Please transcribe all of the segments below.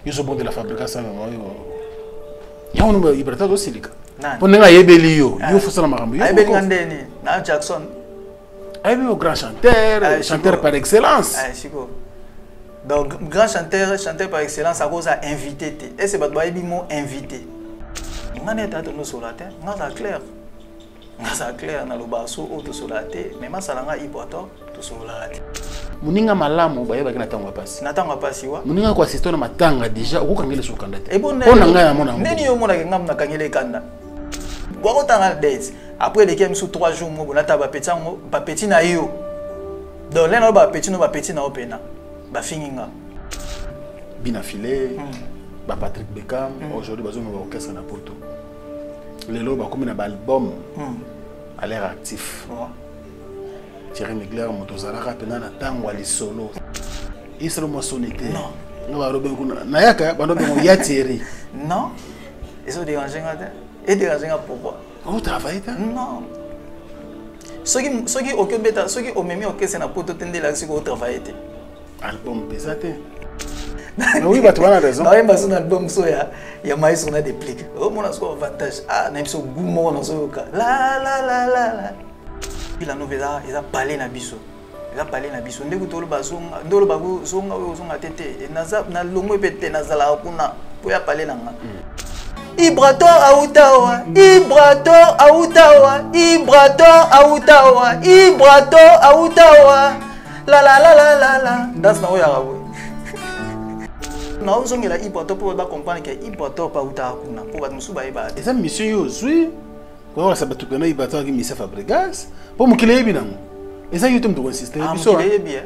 Ils sont bons de la fabrication. Il y a un nombre de aussi. On a Ebelio, il faut ça la marambo. Jackson. Au grand chanteur, chanteur par excellence. Donc, grand chanteur par excellence, à cause invité. Et c'est pas mot invité. On a été sur la terre, on a clair. On a clair dans le basso ou sur la terre, mais ma salanga ipoto sur la terre. Muninga malamu ba yeba kina tangwa pasi. Natangwa pasi wa. Muninga kwa sister na matanga deja ukangele sukanda te. Ona ngaya mona. Neni yo mona ngam na kangele kanda. Wako tanga dates. Après les kem sous 3 jours mo bonata ba petango ba petit na yo. Donc là ba petit na opena. Ba finginga. Bina filé. Ba Patrick Beckham aujourd'hui bazo mo orchestre na Porto. Lelo ba comme na album. À l'air actif. Thierry Mugler motozala rapena na tango ali solo. Isro mo sonité. Non. No ba robe kuna. Na yaka bando be mo ya Thierry. Non. Ils ont dérangé ngata. Et dérangé pourquoi? Vous travaillez ça? Non. Ceux qui occupent bêta, ceux qui ont mis au caisse na poto tende là c'est qu'on travaille. Album pesate. Oui, bah tu as raison. Non, mais son album soya, il y a mais son a des plics. Oh mon avantage. Ah, même so goumon dans ce cas. La. Puis la nouvelle ils a parlé na biso. Ils a parlé na biso. Ndeko tolo bazonga, ndolo bago zonga oyo zonga tete. Et na longo pete na zala kuna. Pour ya parler na nga. Ibrato autawa, Ibrato autawa, Ibrato autawa, Ibrato autawa. La. Das na oya rawo. Na ozongi la Ibrato pour ba comprendre que Ibrato pa autawa kuna. Pour ba musuba eba. Et ça monsieur yo zui. Kwa ça batu kana Ibrato ki mise Fabregas. Pour mukile yebi nango. Et ça yotem to insister biso. Mukile yebi.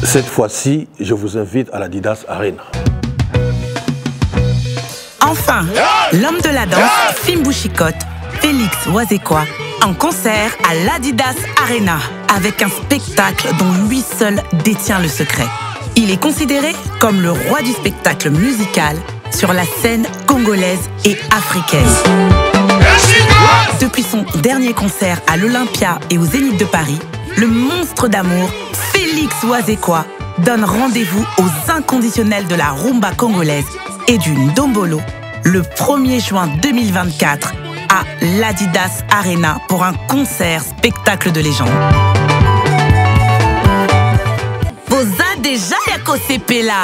Cette fois-ci, je vous invite à l'Adidas Arena. Enfin, l'homme de la danse, Fimbu Chikot, Félix Wazekwa, en concert à l'Adidas Arena, avec un spectacle dont lui seul détient le secret. Il est considéré comme le roi du spectacle musical sur la scène congolaise et africaine. Depuis son dernier concert à l'Olympia et au Zénith de Paris, le monstre d'amour, Félix Wazekwa, donne rendez-vous aux inconditionnels de la rumba congolaise et du Ndombolo le 1er juin 2024 à l'Adidas Arena pour un concert spectacle de légende. Posa déjà Yako Sepela.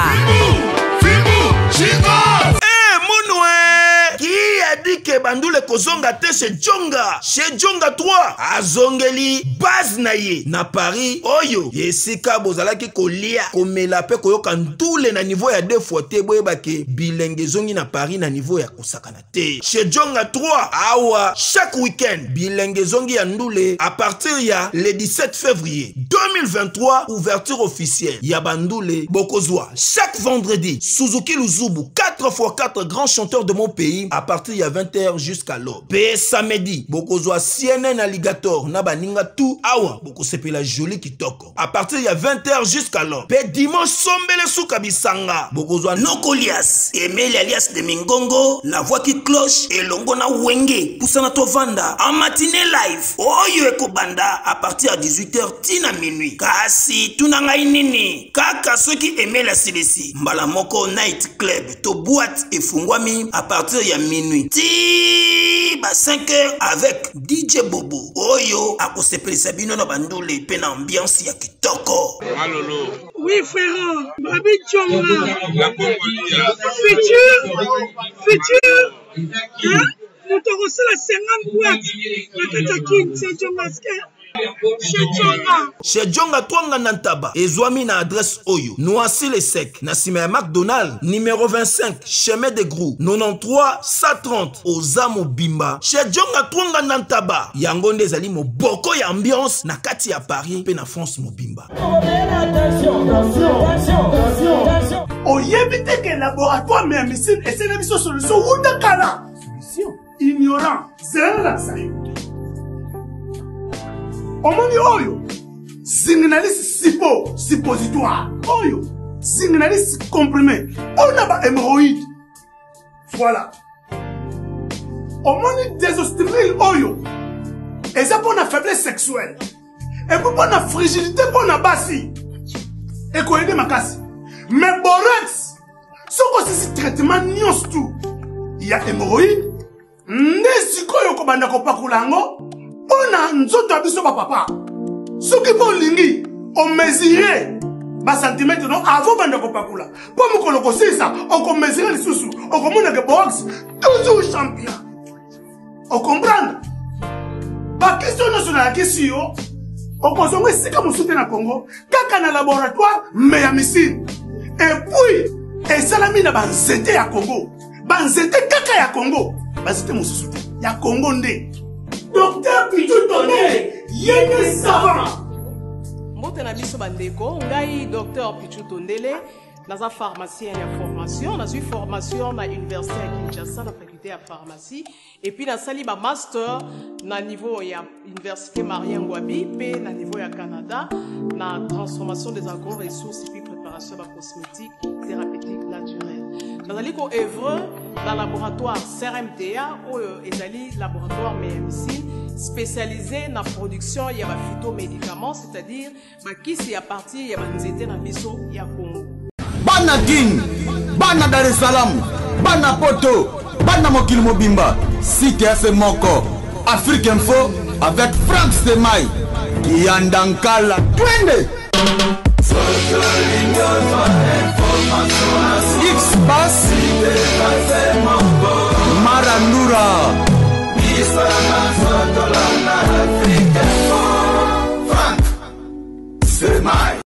Qui a dit que Bandoule Kozonga te chez Djonga? Chez Djonga 3, à Zongeli, base naye, na Paris, oyo, yesika bozalaki kolia, komela pe koyoka ndoule na niveau ya 2 fois te, boye bake, bilenge zongi na Paris na niveau ya kosakana te. Chez Djonga 3, awa, chaque week-end, bilenge zongi ya ndoule, à partir ya le 17 février 2023, ouverture officielle, ya Bandoule, Bokozwa, chaque vendredi, Suzuki Luzubu, 4x4 grands chanteurs de mon pays, à partir il y a 20h jusqu'à l'aube. Pe samedi, Bokozwa CNN Alligator, Nabaninga tout, awa, Bokosepe la jolie kitoko. À partir il y a 20h jusqu'à l'aube. Pe dimanche sombele soukabisanga, Bokozwa Nokolias, Emeli alias de Mingongo, la voix qui cloche, et Longona Wenge, Poussana Tovanda, en matinée live, Oyo Ekobanda, à partir à 18h, tina minuit. Kasi, tunanga inini, kaka ceux qui aimaient la CDC, Mbalamoko Night Club, to boîte et fungwami, à partir il y a minuit. Ti ba 5h avec DJ Bobo. Oyo akosepeli sabino na Bandoule pe na ambiance ya kitoko. Malolo. Oui frère, Babi Djonga. La Congolia. Futur. Hein? Nous t'avons reçu la 50 boîtes. La Katakin, c'est Djonga. Chez Djonga Twanga Nantaba, Ezwami na adresse Oyo, Noisy les Secs, Nassime McDonald, numéro 25, chemin de Grou, 93 130, Ozamo Bimba. Chez Djonga Twanga Nantaba, Yangonde Zali mo boko ya ambiance, na kati ya Paris, pe na France mo Bimba. Attention. Oyebite que laboratoire mais médecine et c'est l'émission solution ou de Kala. Solution. Ignorant. C'est la salle. Omoni oyo, signaliste sipo, suppositoire, oyo, signaliste comprimé, on a ba hémorroïde. Voilà. omoni désostril oyo eza mpona faiblesse sexuelle epo mpona frigidité mpona basi ekoyede makasi mais borex soko osisi traitement nyonso tu ya hémorroïde nde sikoyo kobanda kopakola yango mpona nzoto ya biso bapapa soki mpo olingi omesure basantimetre no avant banda kopakula mpo mokolo kosilisa okomesure lisusu okomonake box toujours champion okomprendre bakestio nyonso nayakisi yo okozonga esika mosusu te na congo kaka na laboratoire me ya misine epuis esalami na banzete ya congo banzete kaka ya congo banzete mosusu te ya congo nde docteur Pichu Tondele yene savant mbote na biso bandeko ngai docteur Pichu Tondele naza pharmacien ya formation nazwi formation na université ya Kinshasa na faculté ya pharmacie et puis nasali ba master na niveau ya université Marien Ngouabi pe na niveau ya Canada na transformation des agro-ressources et puis préparation de cosmétiques thérapeutiques naturelles. Nazali ko œuvre dans le laboratoire CRMTA ou ezali laboratoire MMC spécialisé dans la production ya ba phytomédicaments, c'est-à-dire bakisi ya partie ya banzete na biso ya Congo. Bana Guine, Bana Dar es Salaam, Bana Poto, Bana Mokili Mobimba, Site FM Moko, Afrique Info avec Frank Stemai, Yandankala, Twende. X-Bass, Marandura, Frank Stemai.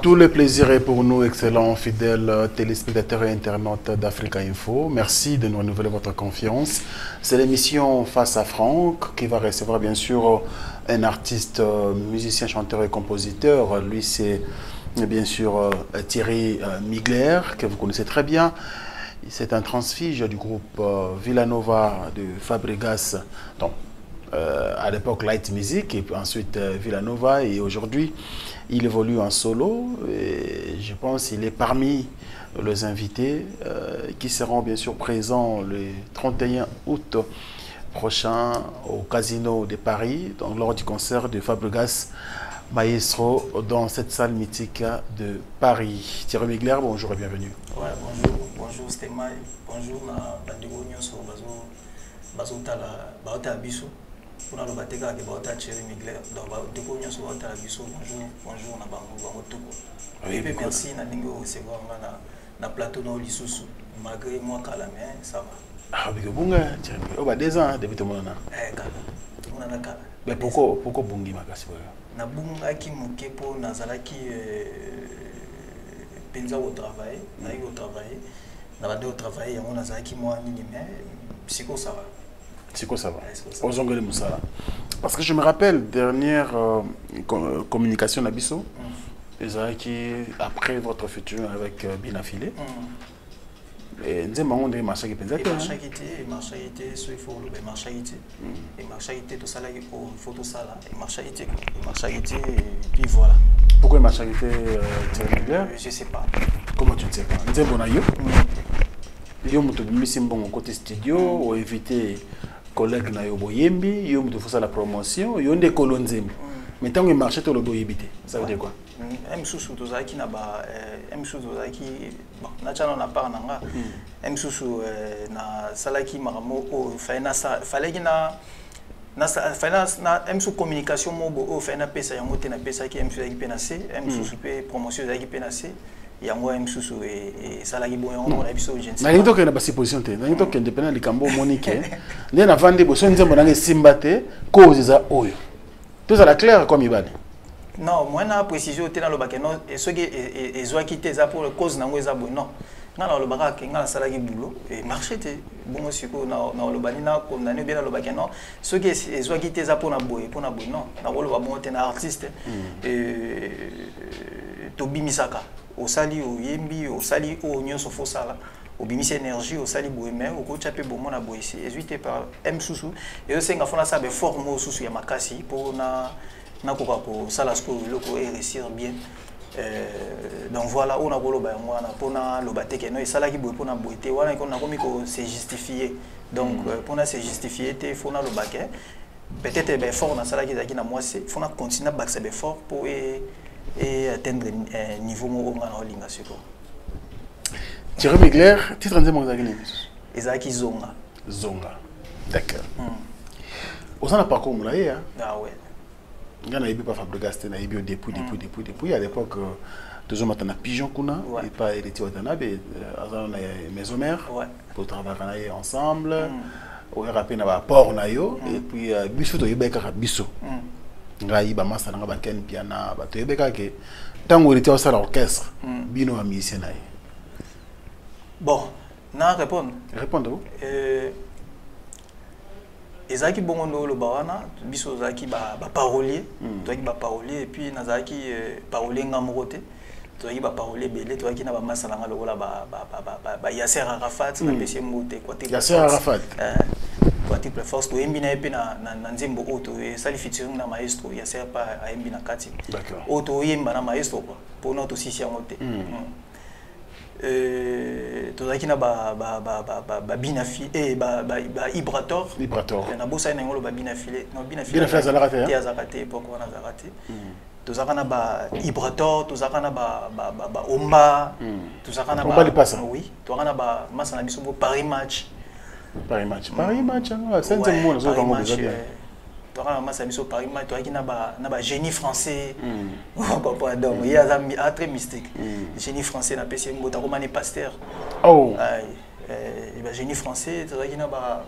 Tout le plaisir est pour nous, excellents fidèles téléspectateurs et internautes d'Africa Info. Merci de nous renouveler votre confiance. C'est l'émission Face à Franck qui va recevoir bien sûr un artiste, musicien, chanteur et compositeur. Lui, c'est bien sûr Thierry Migler, que vous connaissez très bien. C'est un transfuge du groupe Villanova de Fabregas. Donc, à l'époque Light Music et puis ensuite Villanova, et aujourd'hui il évolue en solo et je pense qu'il est parmi les invités qui seront bien sûr présents le 31 août prochain au Casino de Paris, donc lors du concert de Fabregas Maestro dans cette salle mythique de Paris. Thierry Migler, bonjour et bienvenue. Ouais, bonjour Stemai, bonjour na bandeko nyonso bazotala biso. Pour le batega qui va Thierry Migler, donc bandeko nyonso bazotala biso, bonjour na bango toko. Et puis merci na ningo recevoir na plateau na lisusu malgré moi calamé ça va. Ah mais que bunga Thierry, oh bah 2 ans depuis tout le monde na. Kala. Tout le monde na kala. Mais pourquoi bungi makasi boyo? Na bunga ki moke po nazalaki penza au travail, na yo travailler. Na bande au travail yango nazalaki moi nini mais psycho ça va. Psycho ça va. Aux ongles Moussala. Parce que je me rappelle dernière communication à Bisso, qui après votre futur avec Binafilé. Et nous avons des marchés qui pensent que marché soit il faut le marché et marché tout ça là il faut tout ça là et marché et puis voilà. Pourquoi marché Thierry Migler? Je sais pas. Comment tu ne sais pas? Nous avons bon aïe. Yo mutu bimisi mbongo côté studio ou éviter collègue na yo boyembi yo mutu faut ça la promotion yo nde kolonzembo mais tant que marché to le boyebité ça veut dire quoi? Msusu tozaki na ba msusu tozaki bon na chana na part nanga msusu na salaki maramo o fallait na finance na msusu communication mobo o fa na pesa yango te na pesa ki msusu ki penase msusu pe promotion zaki penase yango msusu e salaki boyo on a biso urgence na ngito ke na basi position te na ngito ke indépendant likambo monique nde na vande boso nzembo na ngesimba te cause za oyo tout ça la clair comme ibane. Non, moi na précision te na lobaka non et ce qui ezwaki te za pour cause nango eza boyo non ngala lobaka ke ngala salaki boulot et marché te bongo siko na lobani na condamné bien na lobaka non ce qui ezwaki te za pour na boyo non na loba bon te na artiste to bimisaka osali oyembi osali o nyonso fo sala obimisi énergie osali boyeme okocha pe bomo na boyesi ezwite par msusu et osenga fona sa be forme susu ya makasi pour na koka ko sala sko loko et réussir bien Donc voilà, on a koloba ngwana pona lobate ke no esala ki boye pona boité wana ko na komi ko se justifier. Donc pona se justifier te fona lobake. Peut-être ben fort na sala ki zaki na moi c'est fona continuer bakse be fort pour et atteindre un niveau mo ngana olinga siko. Thierry Mugler, titre nzema zaki ni. Ezaki zonga. Zonga. D'accord. Au sein de parcours moulaye hein. Ah ouais. Ngana ibi pas Fabregas na ibi depuis à l'époque deux hommes atana pigeon kuna et pas héritier watanabe azana maison mère pour travailler ensemble au rapé na ba port na yo et puis biso to yebeka ka biso ngai ba masa nga ba ken piana ba to yebeka ke tango héritier au sala orchestre bino a musicien na. Bon, na répondre. Répondre. Ezaki bongondo lo bawana biso zaki ba parolier toaki ba parolier et puis nazaki parolier ngamokote toaki ba parolier belé toaki na ba masalanga lokola ba Yasser Arafat na pesi mbote quoi Yasser Arafat quoi type force to embi na epe na nzembo auto sali featuring na maestro Yasser pa a embi na kati d'accord auto yemba na maestro quoi pour notre sisi ngote tozaki na ba binafi ba Ibrator na bosa na ngolo ba binafile no binafile te azakate poko wana zakate tozaka na ba Ibrator tozaka na ba Omba tozaka na ba oui tozaka na ba masa na biso bo Paris match c'est un monde zo bango déjà bien tozaka na masa biso Paris match tozaki na ba génie français papa donc il y a très mystique génie français na pesi mbota komane pasteur oh ba génie français tozaki na ba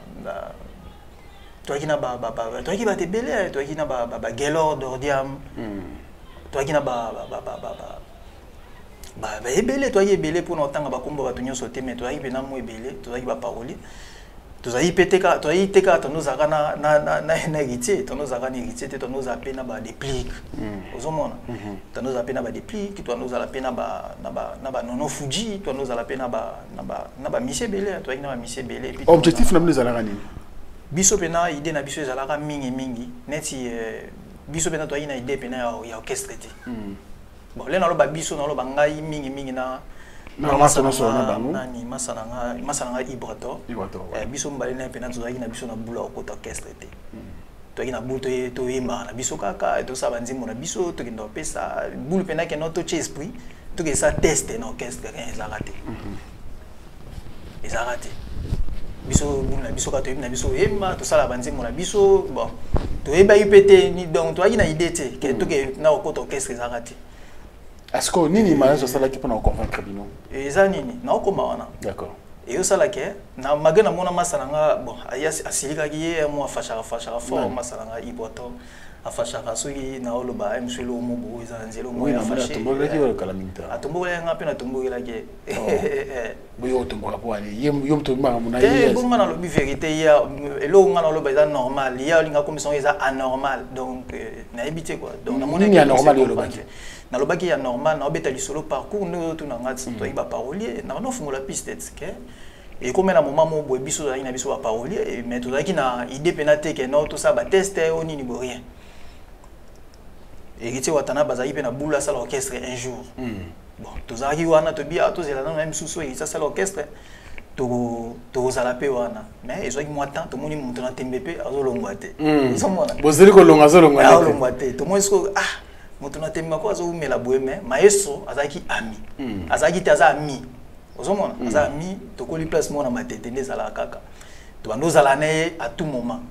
tozaki na ba tozaki ba tebele tozaki na ba Gaylord d'Ordiam tozaki na ba ebele tozaki ebele pour n'entendre ba kombo ba tunyo sauter mais tozaki bena mo ebele tozaki ba parolier tozaki peteka tozaki teka tono zaka na héritier tono zaka na héritier te tono za pe na ba déplique ozomona tono za pe na ba déplique tono za la pe na ba nono Fuji tono za la pe na ba mission belé tozaki na ba mission belé puis objectif na mne za la nini biso pena idée na biso za la mingi neti biso pena tozaki na idée pena ya orchestre te bon le na lo ba biso na lo ba ngai mingi na nani masana Ibrator biso mbali na pena tozaki na biso na bula okota orchestre te tozaki na bulu to yemba na biso kaka to sa banzimbo na biso to kendo pesa bulu pena ke no to esprit to ke sa teste na orchestre rien ezarate biso bulu na biso ka to yemba na biso yemba to sala banzimbo na biso bon to yeba ipete ni donc tozaki na idée te ke to ke na okota orchestre ezarate. Est-ce que nini malaise ça là qui peut nous convaincre bino? Eza nini na okoma wana. D'accord. Et yo sala ke na magana mona masalanga bon asilika ki mo afashaka fort masalanga Ibrator afashaka soki na oloba mselo mo bo eza nzelo mo ya fashi. Tombogela ki wala kala minta. Atombogela nga pe na tombogela ke. Boyo tomboka po ani yom to manga mona yi. Bon ngana lobi vérité ya elo ngana loba eza normal ya linga commission eza anormal donc na ebité quoi. Donc na mona ni anormal yo loba. Na lobaki ya normal na obeta lisolo parcours nous tout na ngati to iba parolier na no fungola piste que et comme na moment mo boye biso za ina biso ba parolier mais to zaki na idée penate que non tout ça ba tester au ni bo rien et kiti watana bazaki pe na bula sala orchestre un jour bon to zaki wana to bia to zela na même sous et ça sala orchestre to zala pe wana mais ezaki moi temps to moni monter na tembepe azolongwa te somona bozeli ko longa azolongwa te to mo esko moto na temba ko azo umela boeme maestro azaki ami azaki te aza ami ozomona aza ami to koli place mona matete ndezala kaka to bando zala ne à tout moment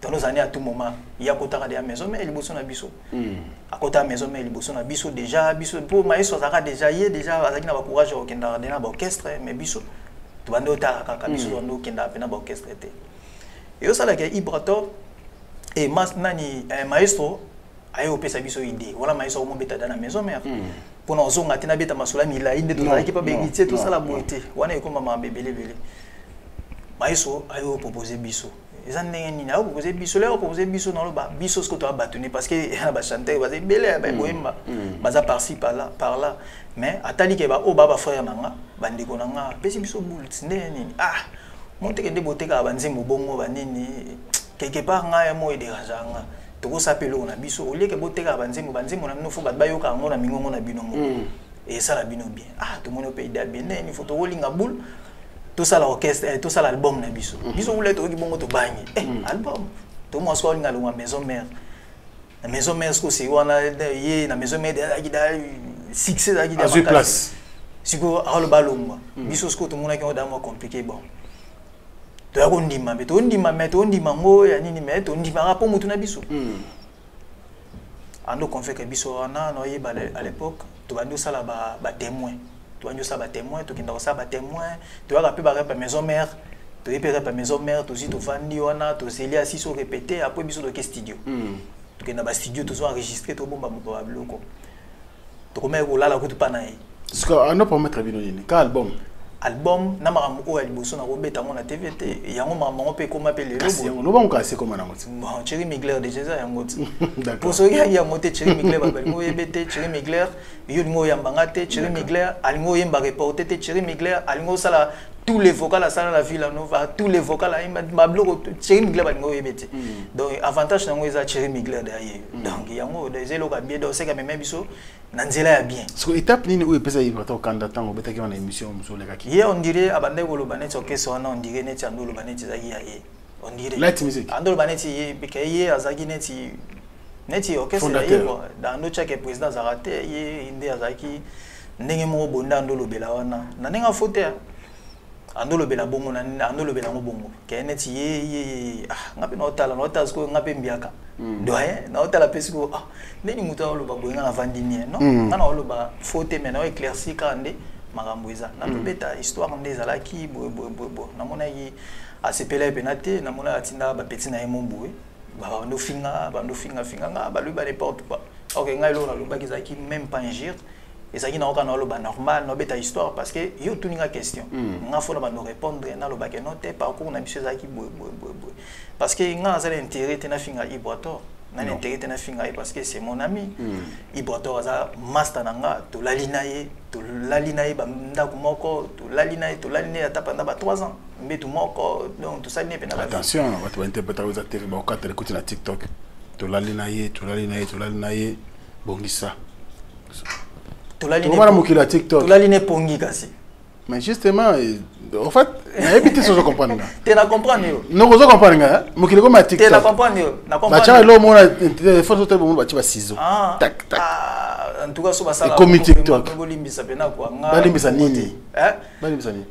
to no zani à tout moment ya kotaka de maison mais liboso na biso akota maison mais liboso na biso déjà biso pour maestro azaka déjà azaki na ba courage au kenda na ba orchestre mais biso to bando ta kaka biso bando kenda pe na ba orchestre te yo sala ke Ibrator et nani maestro ayo pesa biso idée wala maïso mo beta dans la maison mère pour nous zonga tina beta masula mila inde to zaki pa begité tout ça la beauté wana ekoma ma bebele maïso ayo proposer biso eza ndenge na proposer biso là proposer biso na lo ba biso ce que to abatuni parce que na ba chanter ba belé ba boemba baza par-ci par là mais atali ke ba o baba frère nanga bandiko nanga pesi biso boule ndenge nini monte ke de beauté ka banzimbo bongo banini quelque part nga ya mo dérangeanga toko sapelo na biso au lieu que boteka banzembo na mino fo bayoka ngo na mingongo na binongo et ça la bino bien tout le monde peut idée bien il faut to rolinga boule tout ça l'orchestre tout ça l'album na biso biso voulait to ki bongo to bangi album to mo so linga lo maison mère la maison mère ce que c'est wana yé na maison mère da succès da à place siko alo balomba biso ce que to mona ki on da mo compliqué bon to ya kondima mais to ndima ngo ya nini mais to ndima rapport mutu na biso ando qu'on fait que biso wana no yeba à l'époque to bando sala ba témoin to bando sala ba témoin to kinda sala ba témoin to ya rapper ba maison mère to yepera pa maison mère to si to fandi wana to seli assis au répéter après biso de studio to kinda ba studio to so enregistrer to bomba mo ba bloko to komé ko lala ko to panaye ce que on a pas mettre bino ni ka album na makambo oyo liboso na kobeta ngo na TVT yango makambo pe koma pe lelo bo no ba ngasi koma na ngoti bon Thierry Migler déjà ça yango ti pour so ya moté Thierry Migler ba ngo yebete Thierry Migler yo ngo yambanga te Thierry Migler alingo yemba reporter te Thierry Migler alingo sala tous les vocals à ça la ville nova tous les vocals à bloko Thierry Migler ba ngo yebete donc avantage na ngo eza Thierry Migler derrière donc yango des eloka bien donc c'est quand même biso na nzela ya bien ce que étape nini ou pesa yibra to candidat ngo betaki na émission musole kaki hier on dirait abande ko loba net orchestre wana on dirait net ando loba net zaki ya ye on dirait light music ando loba net ye bika ye azaki net orchestre ya ye dans no chake président zarate ye inde azaki ndenge mo bonda ando lobela wana na nenga faute ando lobela bongo na ando lobela ngo bongo ke net ye ngapi na otala ko ngapi mbiaka doye na otala pesiko ndeni mutu aloba boyenga na vandini non ngana oloba faute mais na éclairci kande makambo eza na beta histoire nde ezalaki bo namona yi asepela penate namona atinda ba petit na yemombo bando finga nga balu ba n'importe quoi OK ngai lo na loba kizaki même pas ingir ezaki na okana loba normal no beta histoire parce que yo tuninga question nga fona ba no répondre na loba ke note parcours na biso ezaki bo parce que nga azala intérêt te na finga iboato na intérêt te na finga parce que c'est mon ami iboato aza master nanga to lalinaye ba ndako moko to lalinaye atapanda ba 3 ans mbetu moko donc tout ça n'est pas attention watu ba interpréter aux acteurs ba okata écouter na TikTok to lalinaye bongisa to lalinaye pongi kasi mais justement en fait na éviter ce que comprendre tu na comprendre yo non vous comprendre nga mokili ko ma TikTok tu na comprendre yo na comprendre ba cha lo mona téléphone to bon ba ci ba ciseau tac tac en tout cas so ba sala comme TikTok bolimbisa pena kwa nga balimbisa nini balimbisa nini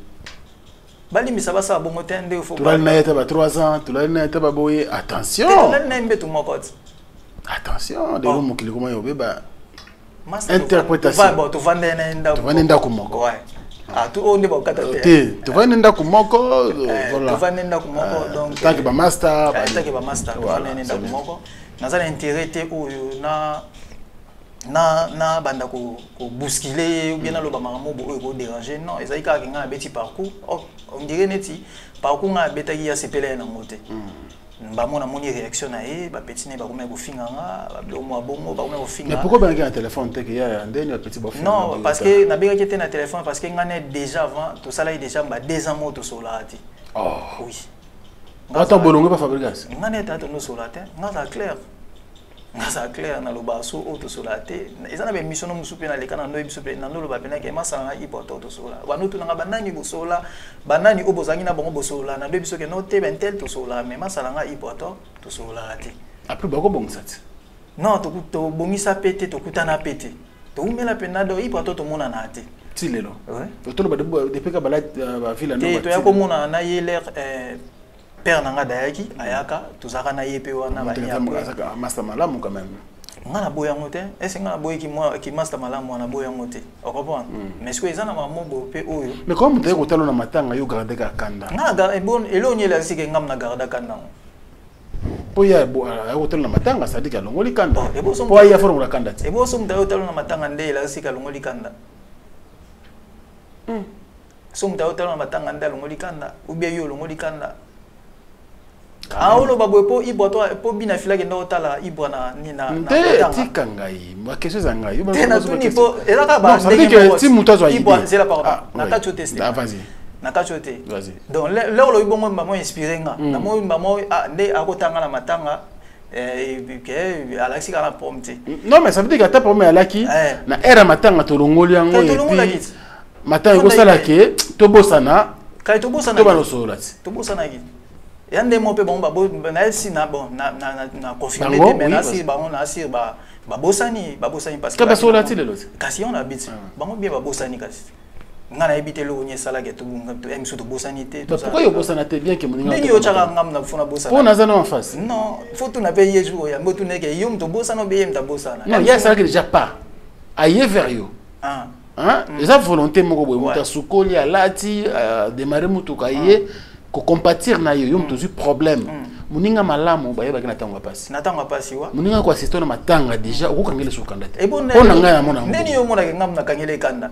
balimbisa ba sala bongo tende fo ba na yeta ba 3 ans tu la na yeta ba boye attention tu la na mbetu moko attention de lo mokili ko ma yo ba interprétation tu vande nda kumoko tout on est pas catastrophe tu vas nenda kumoko voilà tu vas nenda kumoko donc tant que ba master tu vas nenda kumoko nazana intérêt te oyo na banda ko bousculer ou bien na loba makambo bo ko déranger non ezali ka nga beti parcours on dirait neti parcours nga betaki ya sepela na ngote bamona moni réaction na ye ba petit ne ba komé ko finganga ba blomo bongo ba komé ko finga mais pourquoi ben un téléphone te que ya ndeni petit ba non parce que na beka kete na téléphone parce que ngane déjà avant tout ça là déjà ba 2 ans moto solati oui attends bolongo pas fabrication ngane ta no solate ngaza clair na lobaso auto solate ezana be mission no musupe na lekana no biso pe na no loba pena ke masanga ipoto auto sola wanu tu nga banani bosola banani obozangi na bongo bosola na biso ke no te bentel to sola mais masanga ipoto to sola te après bako bongisa non to bongisa pete to kutana pete to umela pena do ipoto to mona na te ti lelo to loba depuis ka bala ba villa no to ya ko mona na yeler père nanga dayaki ayaka tozaka na yepe wana ba nya master malamu quand même ngana boya ngote est-ce ngana boye ki master malamu wana boya ngote o comprendre mais ce que ezana mamo bo pe oyo mais comme tu ko talo na matanga yo garder ka kanda ngana bon elonye la sike ngam na garder kanda po ya ko talo na matanga sadika longoli kanda po ya formula kanda e bo som tayo talo na matanga nde la sika longoli kanda som tayo talo na matanga nde longoli kanda ou bien yo longoli kanda Aolo babwe po iboto po bina fila ke ndo tala ibwana ni na tika ngai ma question za ngai tena tuni po elaka ba ndenge ti muto zo ibwana c'est la pardon na ka chote vas-y na ka chote vas-y donc le lo ibongo mamo inspiré nga na mo mamo nde akotanga na matanga alaki kaka na pomme te. Non mais ça veut dire que ata pomme alaki na era matanga tolongoli yango et puis matanga kosala ke tobosana kai tobosana to balosola ti tobosana ki yande mo pe bon ba na si na bon na confirmer te mais na si ba on na si ba bosani parce que ba sola ti lelo kasi on habite bango bien ba bosani kasi ngana ebite lo nye sala ke to bunga to em surtout bosani te to pourquoi yo bosana te bien que moninga ni yo chaka ngam na funa bosana pour nazana en face non faut tout na payer jour ya mbotu neke yo mto bosana be yem ta bosana non ya sala que déjà pas aye vers yo hein eza volonté moko boye muta sukoli alati démarrer mutuka ye ko compatir na yo mto zu problème moninga malamu ba yeba kina tangwa pasi wa moninga ko assister na matanga déjà okukangele sukanda te on na ngaya mona neni yo mona ngam na kangele kanda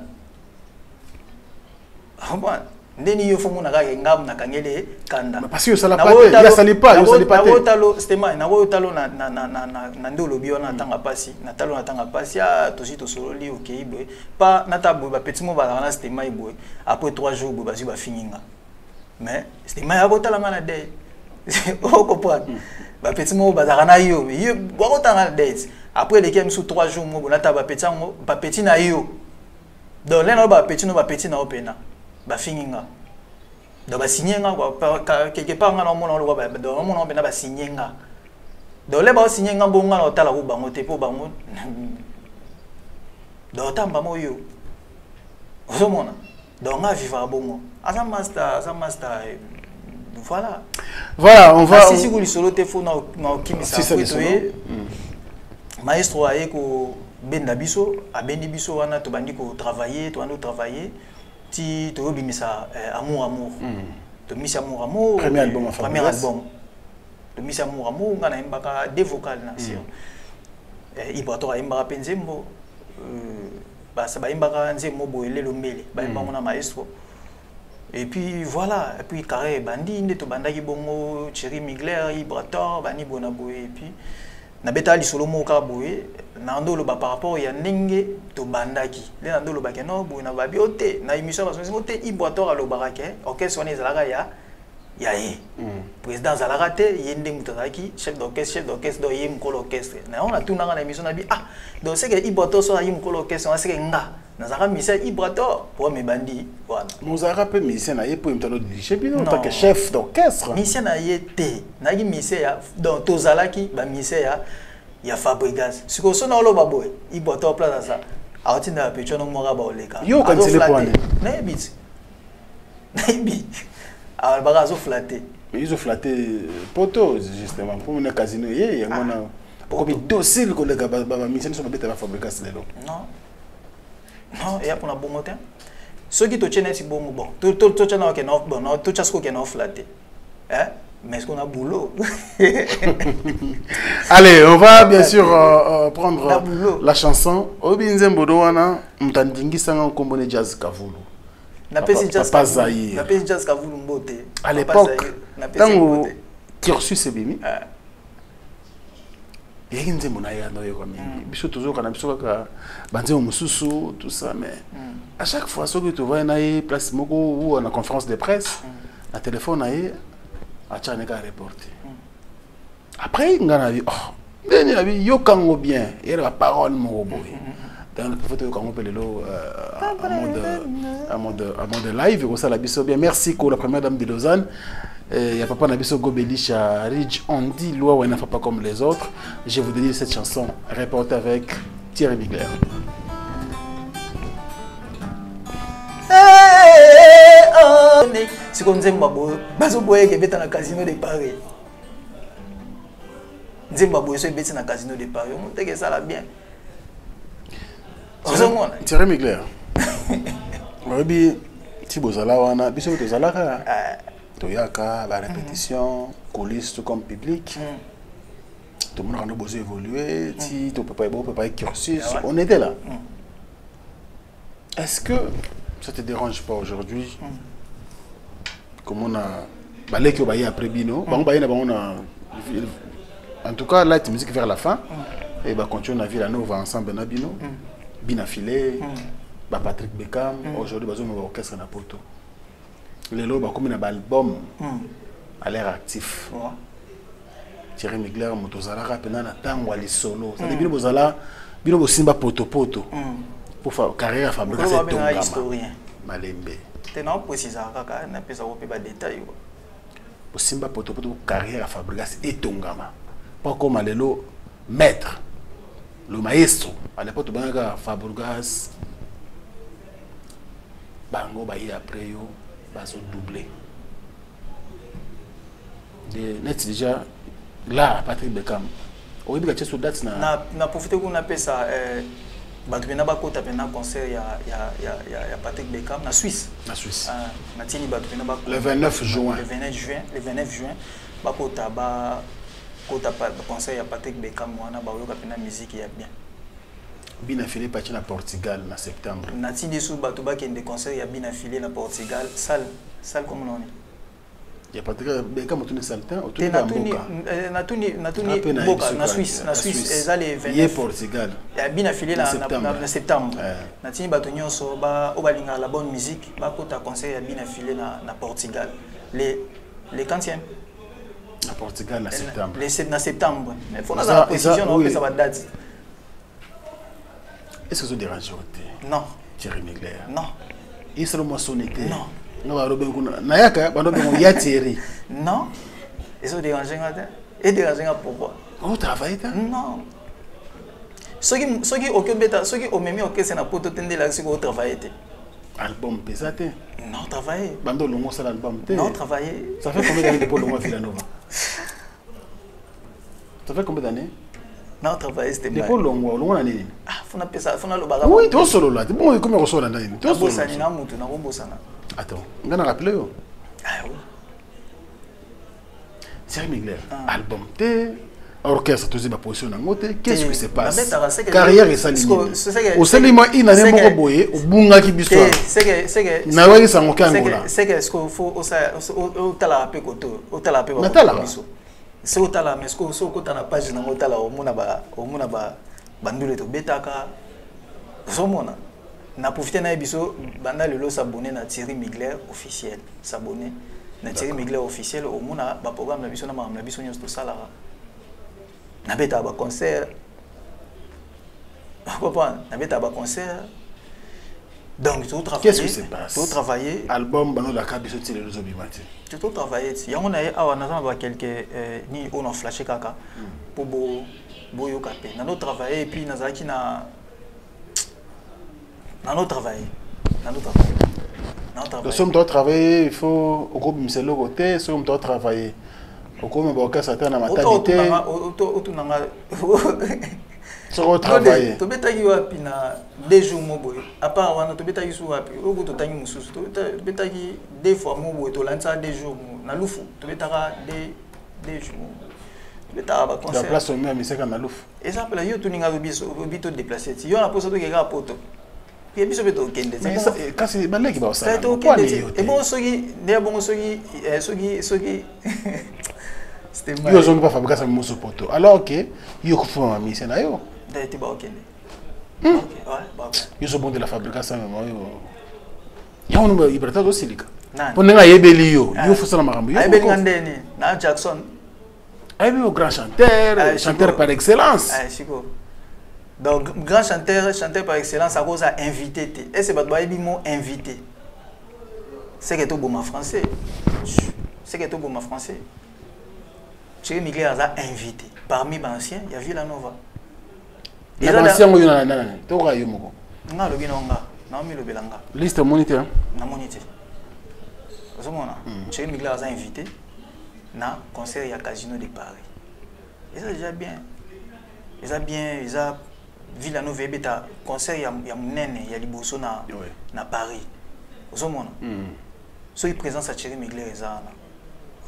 ndeni yo fomu na kage ngam na kangele kanda parce que ça la pas ya sali pas na talo stema na talo na ndolo bio na tanga pasi na talo na tanga pasi ya tosi to sololi OK boy pas na tabo ba petit mo ba na stema boy après 3 jours ba si ba fininga mais stema ya botala mana day o comprendre ba petit mo ba na yo ba botanga days après les kem sous 3 jours mo na taba petango ba petit na yo donc là ba petit na opena ba fininga do ba signer quoi quelque part nga no mona lo ba do mona opena ba signer nga do le ba signer nga bonga na otala ko bango te po bango do tamba mo yo ozo mona do nga viva bongo asa master voilà on va si vous li solo te fo na kimisa ko maestro aye ko benda biso abendi biso wana to bandi ko travailler ti to bimisa amour to misa amour premier album to misa amour ngana imbaka deux vocales na sio ibato imbaka penzembo basa ba imbaka nzembo boelelo mbele ba imbango na maestro et puis voilà et puis carré bandi nde to bandaki bongo Thierry Migler Ibrator bani bona boye et puis na beta li solo moka boye na ndolo ba par rapport ya ndenge to bandaki le na ndolo ba ke no boye na ba biote na émission ba so te Ibrator alo barake orchestre on ezalaka ya ye président zalaka te yende mutazaki chef d'orchestre do yem ko l'orchestre na on a tout na émission na bi donc c'est que Ibrator so yem ko l'orchestre on c'est que nga nazaka misel Ibrator pour mes bandits voilà mozara pe misel na ye pour imtalo dirige bino en tant que chef d'orchestre misel na ye te na gi misel ya donc tozalaki ba misel ya Fabregas siko so na lo baboy Ibrator place ça aotinda pe chono moga ba oleka yo kansele point na bit alors bagazo flatté mais ils ont flatté poto justement pour mon casino ye ngona comme docile ko le gaba ba misel so ba beta Fabregas lelo non et pour na bon moteur ceux qui te tiennent si bon tout chana que non bon tout chasko que non flatté hein mais est-ce qu'on a boulot allez on va bien sûr prendre la chanson Obinzembo do wana mtandingisa nga kombone jazz kavulu na pesi jazz kavulu mbote à l'époque tango Kirsus ebimi yeki nzembo na ya ndoyo comme biso toujours na biso ka banzemo mususu tout ça mais à chaque fois ce que tu vois na place moko ou en conférence de presse na téléphone na a tchane ka reporter après ngana vi ndeni na vi yokango bien et la parole moko boy dans le photo yokango pelelo à mode live ko ça la biso bien merci ko la première dame de Lausanne. Il y a papa Nabiso Gobelisha Ridge, on dit loi ou pas comme les autres. Je vous dédie cette chanson reportée avec Thierry Migler. Si on dit que beta na casino de Paris. Zimbabwe so beta na casino de Paris. On dit que ça va bien. Thierry Migler. Obi Tibozala wana biso tozalaka. Toyaka, la répétition, coulisses, tout comme public. Tout le monde a besoin d'évoluer. Si tu peux pas être cursus, on était là. Est-ce que ça te dérange pas aujourd'hui? Comme on a. Balé qui a après Bino. En tout cas, là, tu musique vers la fin. Et bah, continuer à vivre la nouvelle ensemble na Bino. Bina Filé, Patrick Beckham. Aujourd'hui, on a un orchestre na Poto. Les lots comme un album à l'air actif. Thierry Mugler motozalaka pena na tango ali solo ça bino bozala bino bosimba poto pour faire carrière Fabregas et Tongama historien malembe te na préciser kaka na pesa ko pe ba détail bosimba poto carrière Fabregas et Tongama pas comme lelo maître le maestro à l'époque banga Fabregas bango baye après yo baso doubler de net déjà là Patrick Beckham oyebi ka cheso date na profiter qu'on appelle ça bato bena ba kota pena concert ya Patrick Beckham na Suisse na tini bato bena ba le 29 juin ba kota concert ya Patrick Beckham wana ba yoka pena musique ya bien Bina Filé parti na Portugal en septembre na tini sou bato ba kende concert ya Bina Filé na Portugal salle comme on est. Il y a Patrick Beckham autour de Saltin, autour de Boca, na Suisse, ils allaient venir. Il y a Portugal. Il y a bien affilé en septembre. Na tini batonyo so ba obalinga la bonne musique, ba kota conseil ya bien affilé na Portugal. Les quantième? Na Portugal en septembre. Na septembre. Mais faut la précision on peut ça va date. Est-ce que ça dérange Non. Thierry Mugler. Non. Il sera moissonnité. Non. Non, Nayaka, il Thierry. Non. Ils sont dérangés. Et dérangés pourquoi? Vous travaillez? Non. Ceux qui ont même au c'est na poto tende là c'est au travail. Album pesate? Non, travailler. Bando longo ça l'album. Non, travailler. Ça fait combien d'années pour Longo Villanova? Ça fait combien d'années? Non, travailler c'était mal. Pour Longo année. Ah, faut appeler ça, faut le bagarre. Oui, tu es solo là. Bon, comment on sort là? Tu es solo. Attends, on a rappelé. Ah oui. Thierry Mugler, album T, orchestre, tu sais ma position en côté. Qu'est-ce qui se passe? Carrière et saline. Au Salima, il a un mot boyé, au Bunga qui bisou. C'est que. Nawa qui s'en occupe. C'est que ce qu'il faut au talape koto, au talape. C'est au talape, mais ce qu'on sait quand on a page dans au talape, au mona ba bandule to betaka. Zomona. Na profité na biso banda lelo s'abonner na Thierry Mugler officiel s'abonner na Thierry Mugler officiel au mona ba programme na biso na ma biso nyos to sala na beta ba concert papa na beta ba concert donc tout travailler. Qu'est-ce qui se passe? Tout travailler album bano la kabiso ti lelo zo bimati tout travailler yango na awa na ba quelques ni on a flashé kaka pour boyo kapé na no travailler et puis na zaki na dans notre travail. Si on doit travailler, il faut au groupe Mselo côté, si on doit travailler. Au groupe Mboka Satan à maternité. Si on travaille. Tu beta qui va pina 2 jours mobo. À part wana tu beta qui sou api. Au goût tangi mususu. Tu beta qui 2 fois mobo to lança 2 jours na lufu. Tu beta ka 2 jours. Tu beta ba concert. La place au même miseka na lufu. Et ça appelle yo tu ninga bito déplacer. Yo na poso to ke ga poto. Et puis, mais quand c'est balai qui va au salon. Et bon, ceux qui c'était mal. Ils ont pas fabriqué ça mon poto. Alors que ils ont fait ma mission là yo. D'ailleurs, tu vas ok. Ouais, bah. Ils ont bon de la fabrication même yo. Ya on il prête aussi lika. Pour nga yebeli yo, yo faut ça na makambo yo. Yebeli ngandeni na Jackson. Ayebeli au grand chanteur par excellence. Ah, siko. Donc, grand chanteur par excellence, à cause à invité. Et c'est pas de mot invité. C'est que tout bon français. C'est que tout bon français. Thierry Mugler a invité. Parmi les anciens, il y a Villanova. Les anciens, il y a un tour à Yomoko. Non, le Binonga. Non, mais le Belanga. Liste moniteur. Non, moniteur. Thierry Mugler a invité. Na concert il y a Casino de Paris. Et ça déjà bien. Ils ont bien, ils ont Villanova beta concert ya munene ya liboso na Paris. Ozomona. So il présence à Thierry Mugler ezana.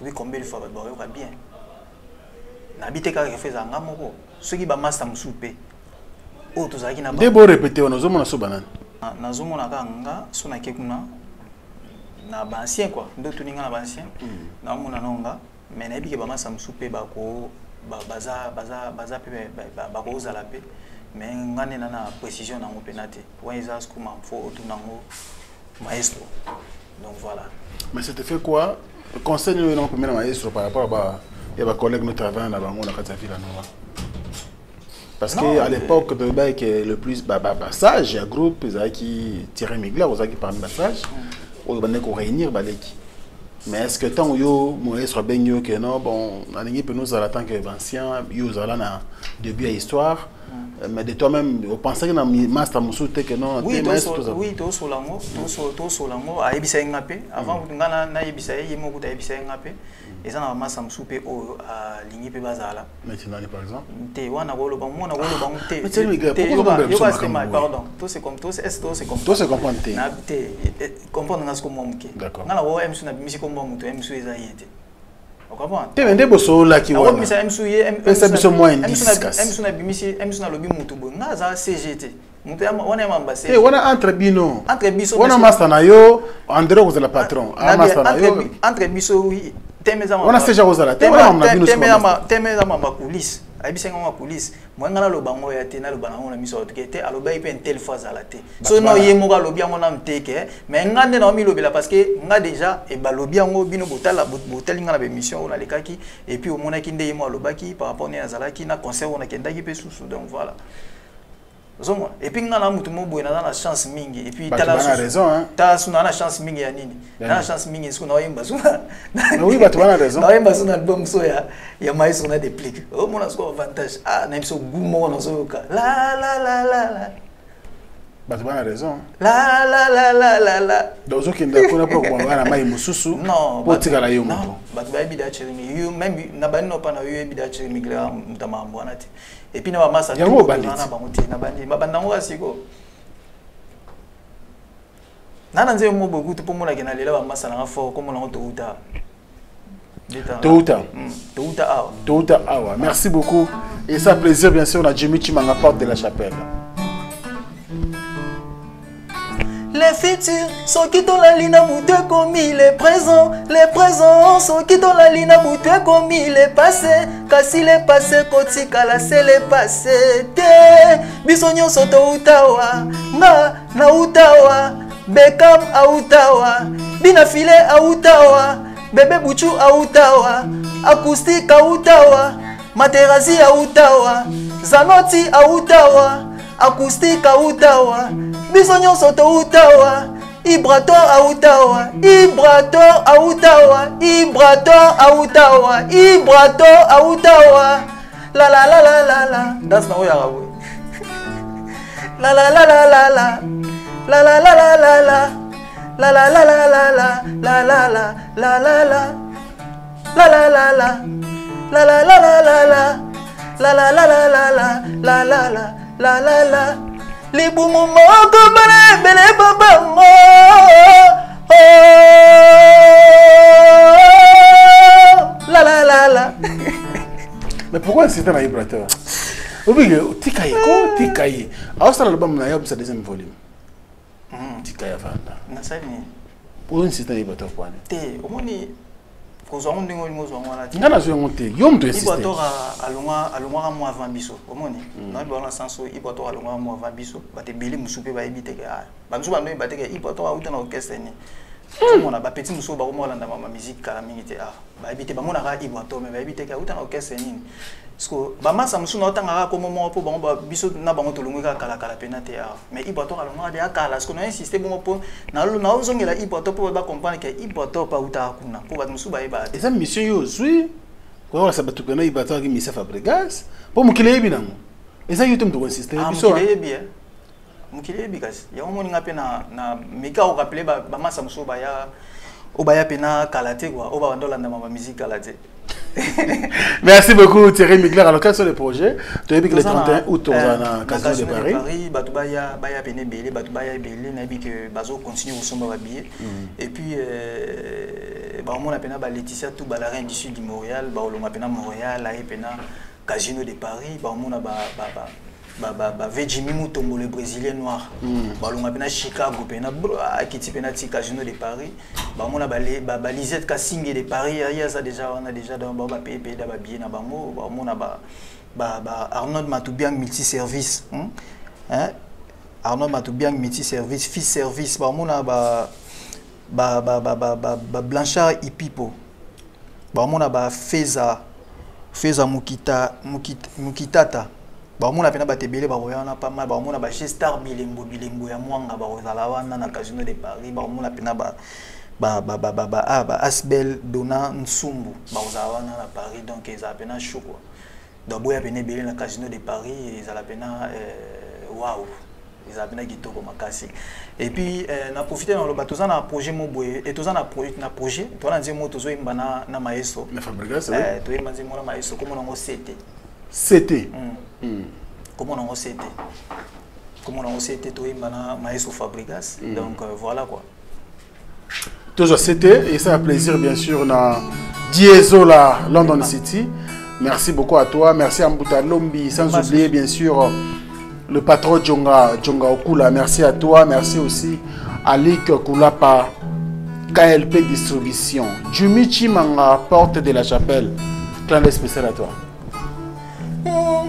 Oui combien de fois ba ba bien. Na bité ka fait za ngamoko. So ki ba master musupe. O tozaki na ba. Debo répéter on ozomona so banane. Na zomona ka nga so na kekuna na ba ancien quoi. Ndo tuninga na ba ancien. Na mona nonga mais na biki ba master musupe ba ko baza bakoza la paix mais ngane na précision na penate ouais ils a skuma faut tout nango maestro donc voilà. Mais c'était fait quoi le conseil nous non premier maestro par rapport à et ma collègue nous travaille là-bas, on a fait la noire. Parce qu'à l'époque, le plus sage, il y a un groupe qui tirait Migla, qui parle de sage, on va réunir. Mais est-ce que tant que moi je suis bien que non, bon, on a nous à tant que ancien, nous allons début à l'histoire. Mais de toi-même, on pensait que master Moussou que non. Oui, tout sur l'amour, tout sur l'amour. À Ebisa Ngapé, avant on a na Ebisa, il y a beaucoup d'Ebisa Ngapé. Et ça na master Moussou pe au à Ligny pe bazala. Maintenant par exemple. Té wana golo bang, moi na golo bang té. Mais c'est le gars, pourquoi on va se mal, pardon. Tout c'est comme tout, c'est tout c'est comme. Tout c'est comprendre té. Na té, comprendre nas comme moi muké. D'accord. Na la wo MSU na bimisi comme moi muto, MSU ezayete. On comprend. Tu es bosso là qui voit. Mais ça c'est moins indice. MSU na bimisi, MSU na lobby muto bon. Na za CGT. Muto on est ambassade. Eh, on a entre bino. Entre biso. On a master na yo, André vous êtes le patron. Ah master na yo. Entre biso oui. On a déjà osé la tête. On a bino. Teme za ma coulisses. Abisenga ma coulisses. Moi ngala lo bango ya te na lo bana on a mis sur te aloba ipe une telle fois à la tête. So no yemo ga lobia mon am teke, mais ngande na mi lobela parce que nga déjà e ba lobia ngo bino botala botalinga na be mission on a lekaki et puis au mona kinde yemo alobaki par rapport à Zalaki na concert on a kendaki pe sous donc voilà. Et puis ngala mutu mo boy na la chance mingi et puis t'as raison hein. T'as suna na chance mingi ya nini? Na chance mingi est-ce qu'on a yemba suna. Oui, bah tu as raison. Na yemba suna album so ya mais on a des pliques. Oh mon asko avantage. Ah na so gumo na so ka. La la la la la. Bah tu as raison. La la la la la la. Donc ce qui est d'accord pour moi na mai mususu. Non. Pour tigala yo moto. Non. Bah tu vas bida chirimi. You même na ba no pa na yo bida chirimi gla mutama mbwana ti. Et puis, nous avons massacré. Il y a un bandit. Merci beaucoup. Et ça plaisir, bien sûr, on a Jimmy Chimanga, porte de la chapelle. Les futurs sont qui dans la ligne à bout comme les présents sont qui dans la ligne à bout comme les passés. Car si les passés kotika la c'est les passés. Bisonyo soto utawa, na utawa, Beckham a utawa, Binafile a utawa, Bébé Bouchou a utawa, Acoustique a utawa, Materazzi a utawa, Zanotti a utawa, Acoustique a utawa. Bisonyo soto utawa, Ibrator a utawa, Ibrator a utawa, Ibrator a utawa, Ibrator a utawa. La la la la la la. That's not where I go. La la la la la la. La la la la la la. La la la la la la. La la la la la la. La la la la. La la la la la la. La la la la la la. La la la la la la. Les bons moments comme les belles babamos. La la la la. Mais pourquoi c'est un vibrateur? Oui, Tikaye, quoi? Tikaye. Alors, ça, l'album, il y a un deuxième volume. Tikaye, Vanda. Pourquoi c'est un vibrateur? Té, au moins, quand on dit que nous sommes là. Il y a un monté. Il y a un deuxième. Il doit avoir un mois avant biso. Au moins, dans le sens où il doit avoir un mois avant biso. Bah, t'es belé, moussoupe, bah, éviter que. Bah, nous sommes battre que il doit avoir un orchestre. On a pas petit moussou, bah, au moins, dans ma musique, calamité. Bah, éviter, bah, mon ara, il doit tomber, bah, éviter que autant orchestre. Parce que bah, ça me souviens autant ara comme moment pour bah, biso na bango to lunga kala penate. Mais il doit avoir un mois de kala. Parce qu'on a insisté bon pour na ozongi la il doit pour ba comprendre que il doit pas uta kuna. Pour ba moussou ba iba. Et ça mission yo oui. Quoi ça batu kana iba to ki misa Fabregas. Pour mukile binamo. Et ça yotem to insister biso. Mukile bien. Mukile bikas. Ya omoni ngape na meka o rappeler ba masa moussou ba ya o ba ya pena kalate quoi. O ba ndola na ma musique kalate. Merci beaucoup Thierry Migler. Alors quels sont les projets? Tu as dit que le 31 août on a Casino de Paris. Batubaya baya pene belé, Batubaya belé, na bi que bazo continue au somba billet. Et puis bah on a pena ba Laetitia tout ba la reine du sud du Montréal, bah on a pena Montréal, la pena Casino de Paris, bah on a ba Vejimi Mutombo le brésilien noir. Bah on a pena Chicago pena qui type pena Casino de Paris. Bah on a ba Lisette Kassingé de Paris, il y a ça déjà on a déjà dans ba pays da ba bien na bango, bah on a ba Arnaud Matoubiang multiservice. Hein? Arnaud Matoubiang multiservice, fils service, bah on a ba Blanchard Ipipo. Bah on a ba Feza feza mukitata baomona pena batebele bakoyana pas mal baomona ba chez Star bilembo ya mwanga bakozala wana na Casino de Paris baomona pena ba Asbel Dona Nsumbu bakozala wana na Paris donc ezala pena chou quoi donc boya pena ebele na Casino de Paris ezala pena waouh ezala pena kitoko makasi et puis na profiter dans le bateau ça na projet mo boye et tout ça na projet to na nzemo tozo imba na maestro na Fabregas to imba nzemo na maestro comme on CT comment on CT to imba na maestro Fabregas donc voilà quoi toujours CT et ça a plaisir bien sûr na Diesola London City. Merci beaucoup à toi, merci à Mbouta Lombi, sans oublier bien sûr le patron Djonga Okula, merci à toi, merci aussi à Lik Kulapa, KLP Distribution, Jumi Chimanga, Porte de la Chapelle, clin d'œil spécial à toi.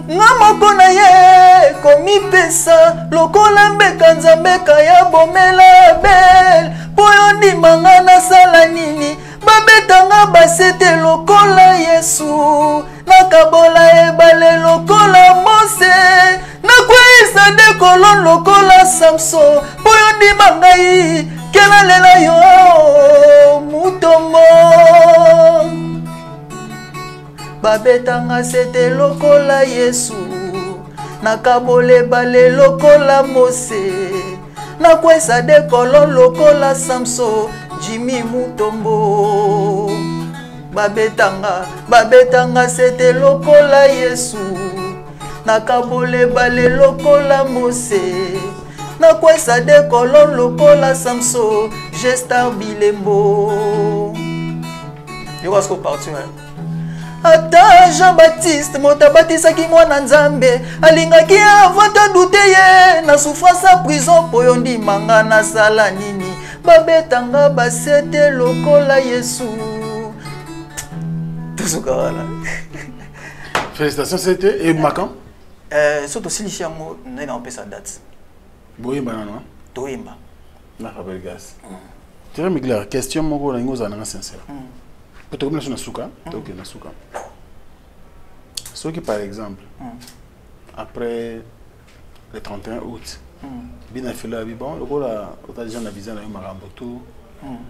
Namoko na ye komi pesa lokola mbeka nzambeka ya bomela bel poyo ndimanga na sala nini babetanga basete lokola Yesu nakabola ebale lokola Mose nakwisa de kolon lokola Samson poyo ndimanga yi kela lela yo mutombo babetanga sete lokola Yesu nakabole bale lokola Mose nakwesa de kolon lokola Samson Jimmy Mutombo babetanga sete lokola Yesu nakabole bale lokola Mose nakwesa de kolon lokola Samson Gestar Bilembo yokasko partir ata Jean-Baptiste motabatisaki mwana nzambe alingaki avata dute ye na souffrance à prison poyo ndimanga na sala nini babetanga basete lokola Yesu tusuka wana. Félicitations c'était et Macan surtout si lisiamo nena on sa date boyimba nano toyimba na Fabregas tu me clair question moko na ngoza na sincère peut-être comme na suka donc na suka ce qui par exemple après le 31 août bien fait là bon le gola autant déjà na visa na marambo tout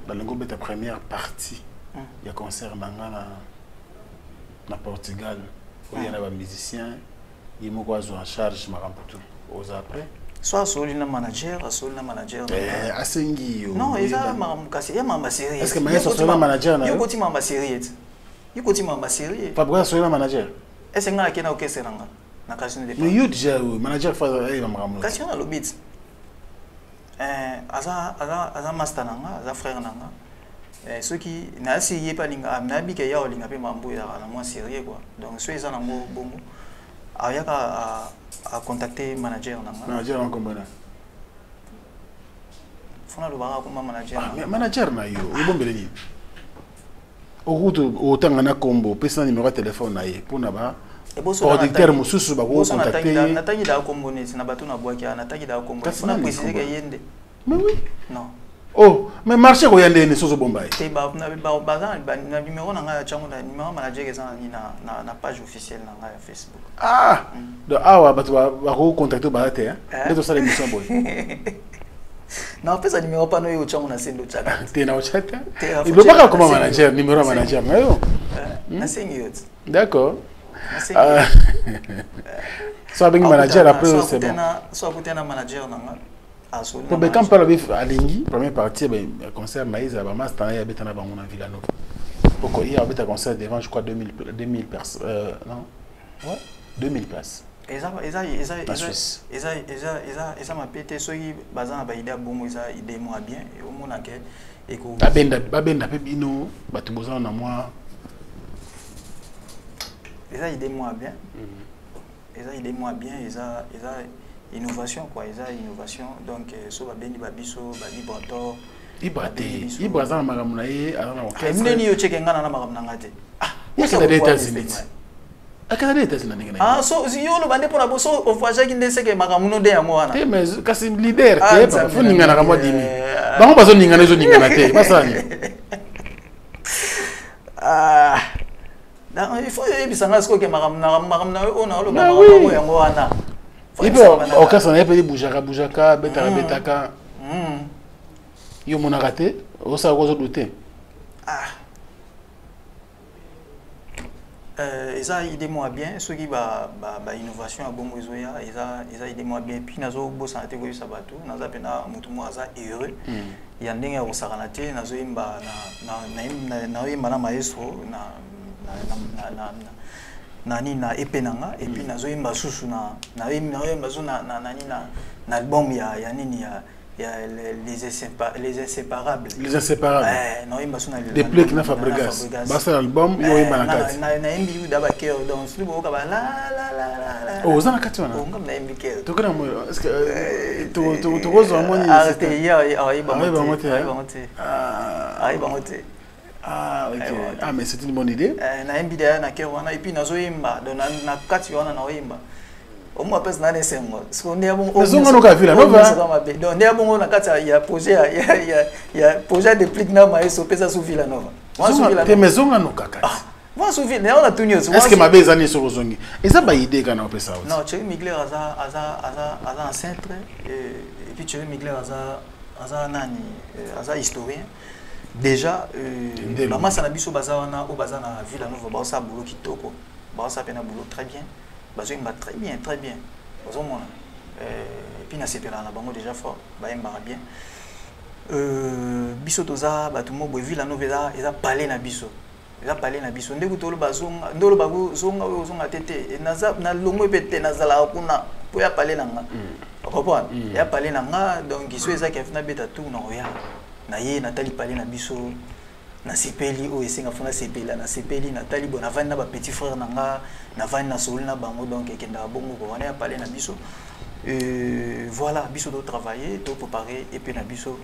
dans le groupe de première partie il y a concert manga na Portugal où il y a des musiciens ils m'ont en charge marambo tout aux après soit solina manager asengi yo non eza mamukasi ya mama série est-ce que maestro solina manager na yo koti mama série Fabregas solina manager est-ce que ngana kena okese nanga na Casino de Paris mais yo déjà manager fa marambo Casino na lobit aza master nanga aza frère nanga ceux qui na essayé pas linga na bika ya olinga pe mambo ya na moi sérieux quoi donc ceux ils en ngo bongo ayaka à contacter manager manager en combien fona lo banga comme manager na yo obombele ni au route au tanga na kombo pesa numéro de téléphone na ye pona ba producteur mususu ba ko contacter natangi da kombo ne na bato na boaki natangi da kombo fona préciser que yende mais oui non oh mais marché ko yende ne soso bombay te ba na numéro na nga chango na numéro manager ke na page officielle na nga Facebook donc awa bato ba ko contacter ba te hein to sala émission boy na pesa numéro pa no yo chango na sendo chaka te na chata il veut pas comment manager numéro manager mais yo na sengi yot d'accord soit avec manager après c'est bon soit côté na manager na nga pour Beckham par le alingi première partie ben concert maïs à master ya betana bango na Villanova pourquoi il y a un concert devant je crois 2000 personnes non ouais 2000 places eza ma pété soki bazana ba idée bongo eza idée moi bien et au mona ke et ko babenda pe bino batu bozana na moi eza idée moi bien eza innovation quoi eza innovation donc so ba bendi ba biso ba libanto ibrazana makamuna ye azana orchestre nini yo cheke ngana na makamuna ngate yakata des États-Unis akata des États-Unis ninga so yo lo bande pona boso o voyage ki ndese ke makamuno de ya mwana te mais kasi leader te pa fo ninga na kamwa dimi bango bazo ninga na zo ninga na te basani Il faut que ça soit que il peut au cas on appelle boujaka betaka yo mon raté au ça cause douter ça idée moi bien ceux qui ba innovation à bongo zoya ça idée moi bien puis nazo bossa te ko ça bato naza pena mutu mo aza heureux ya ndenge ya kosakana te nazo imba na imba na maestro nani na epenanga et puis nazo imba susu na imba zo na nani na album ya nini ya les inséparables non imba so na des plaies qui na Fabregas basta album yo imba na kati na imbi da ba cœur donc si bo ka ba la oh za na kati wana ngam na imbi cœur to kana mo est-ce que to rozo amoni c'était ya aiba moté ah ok ah mais c'est une bonne idée na imbi da na cœur wana et puis nazo imba donc na kati wana na imba au moins parce na nesengo so ne bon on zonga no ka vila nova donc ne bon na kati ya projet ya projet de plique na maestro pesa sous vila nova moi sous vila te mezonga no kaka moi sous vila on a tout nios est-ce que ma beza ni sur zongi et ça ba idée kana pesa non Thierry Migler aza un centre et puis Thierry Migler aza nani aza historien déjà la masse na biso bazana au bazana vila nova ba sa boulot kitoko ba sa pena boulot très bien bazo imba très bien bazo mona et puis na sepela na bango déjà fort ba imba bien biso toza batu mo boy vila novela eza parler na biso ndeko tolo bazonga ndolo bago zonga tete na longo pete na zala kuna po ya parler nanga comprendre ya parler nanga donc iso eza ki fina beta tout na oya na ye na tali parler na biso na sepeli o esenga fona sepela na sepeli na tali bona vani na ba petit frère nanga na vani na soli na bango donc ekenda bongo ko wana ya parler na biso voilà biso do travailler to préparer et puis na biso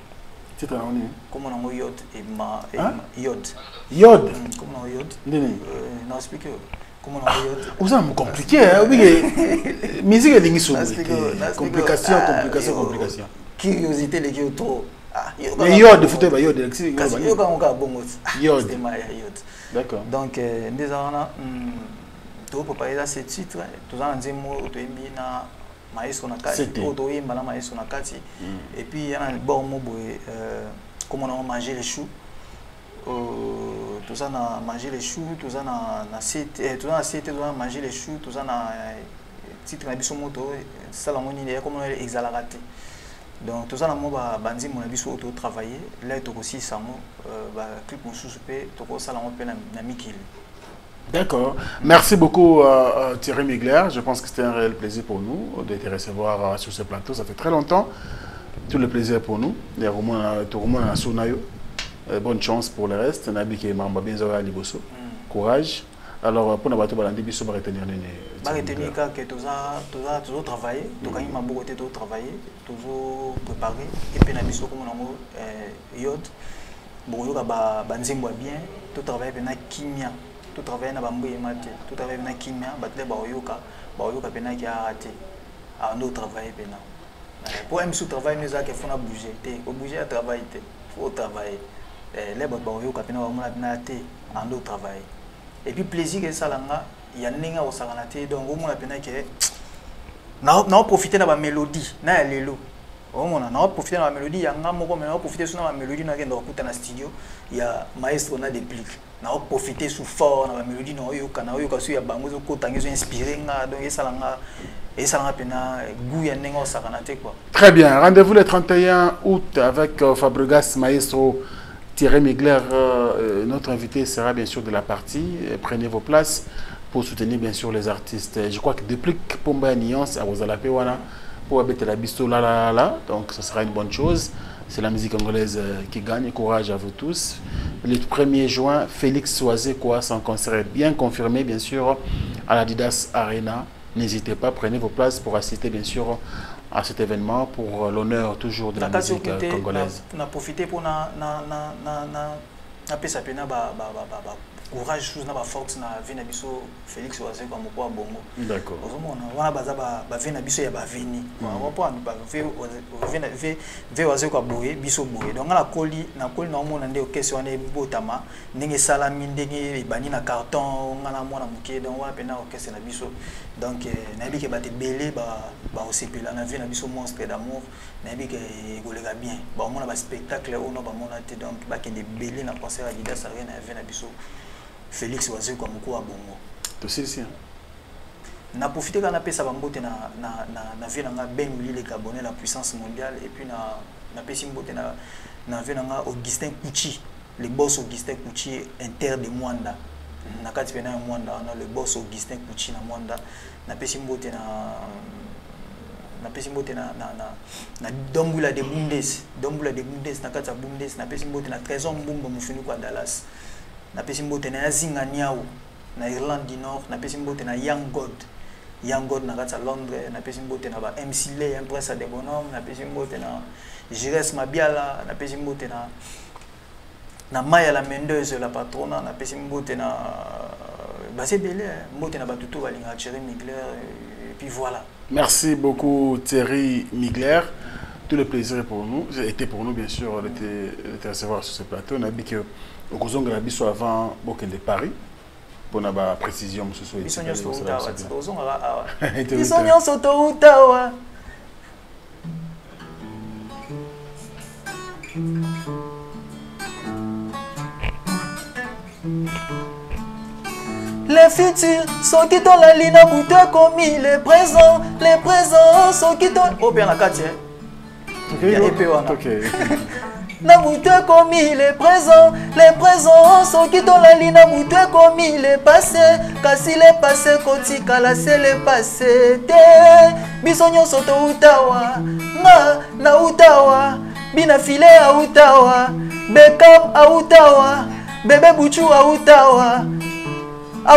c'est un on comment on yod et ma yod comment on yod non explique comment on yod vous ça me compliqué oui musique est lingi complication curiosité les qui trop mais yod foutez ba yod d'accord donc des ana to préparer ce titre tous en nzemo to imbina maestro na kati to yimba na maestro na kati et puis yana bon mo boy comment on manger les choux tous en a manger les choux tous en a manger les choux tous en a titre na biso moto sala ngoni ne comment on exalarate donc tous en a mo ba banzi mo na biso to travailler là to aussi samo ba clip mo soupé to ko sala mo pe na mikili. D'accord. Merci beaucoup Thierry Migler. Je pense que c'était un réel plaisir pour nous de te recevoir sur ce plateau. Ça fait très longtemps. Tout le plaisir pour nous. Bonne chance pour le reste. Courage. Alors, pour nous retenir que toujours travailler, toujours travailler, toujours préparer. Et puis, nous avons yod, bien, tout travailler kimia. Tout travail na bambu emate tout travail na kimia batle baoyoka pena ki arrêté à un autre travail pena pour un sous travail nous a que faut na bouger te bouger à travailler te faut travailler les baoyoka pena ba mona pena te en autre travail et puis plaisir que ça langa ya ninga o sakana te donc au mona pena que na profiter na ba mélodie na lelo on a profité de la mélodie, il y a un moment où on a profité de la mélodie dans le studio, il y a maestro on a des pliques. On a profité sous fort la mélodie, on a eu un bango inspiré, donc ça l'a très bien, rendez-vous le 31 août avec Fabregas Maestro Thierry Migler. Notre invité sera bien sûr de la partie. Prenez vos places pour soutenir bien sûr les artistes. Je crois que depuis que Pomba Nuance à Rosalapé Wana pour habiter la bisto là, donc ce sera une bonne chose. C'est la musique congolaise qui gagne. Courage à vous tous. Le 1er juin, Félix Soazé quoi, son concert est bien confirmé bien sûr à la Didas Arena. N'hésitez pas, prenez vos places pour assister bien sûr à cet événement pour l'honneur toujours de la musique congolaise. On a profité pour courage chose na ba force na vie na biso Félix Oazé kwa moko bongo. D'accord. Ozomona wana baza ba vie na biso ya ba vini. Ba vie Oazé kwa boye biso boye. Donc na koli na mona nde okesi wana botama ndenge salami ndenge bani na carton ngana mona muke donc wana pena okesi na biso. Donc na bi ke ba te belé ba osepela na vie na biso monstre d'amour na bi ke kolega bien. Ba mona ba spectacle ono ba mona te donc ba ke de belé na concert à Didas Arena na vie na biso Félix Oazé kwa moko wa bongo. To sisi. Na profiter kana pesa bambote na vie na nga Ben Muli le Gabonais la puissance mondiale et puis na pesi mbote na vie na nga Augustin Kouchi, le boss Augustin Kouchi inter de Mwanda. Na kati pena Mwanda on a le boss Augustin Kouchi na Mwanda. Na pesi mbote na Dombula de Bundes na kati ya Bundes na pesi mbote na Trésor Mbumba mufini kwa Dallas. Na pesi mbote na Zinga Niao na Irlande du Nord, na pesi mbote na Young God na kati ya Londres, na pesi mbote na ba MC Lay Impressa de Bonhomme, na pesi mbote na Jires Mabiala, na pesi mbote na Maya la Mendeuse la patrona, na pesi mbote na Basé Belé, mbote na Batutu Balinga Thierry Migler et puis voilà. Merci beaucoup Thierry Migler. Tout le plaisir est pour nous, était pour nous bien sûr de te recevoir sur ce plateau. On a dit que au Kozonga la biso avant Bokel de Paris pour na ba précision monsieur Soye. Bisonyo Soutawa. Bisonyo Soutawa. Les futurs sont qui dans la ligne à commis les présents sont qui dans oh bien la carte. OK. Na bouté commis les présents sont qui dans la ligne na bouté commis les passés kasi les passés kotika la c'est les passés te bisonyo soto utawa na utawa bina filé a utawa Beckham a utawa bébé Bouchou a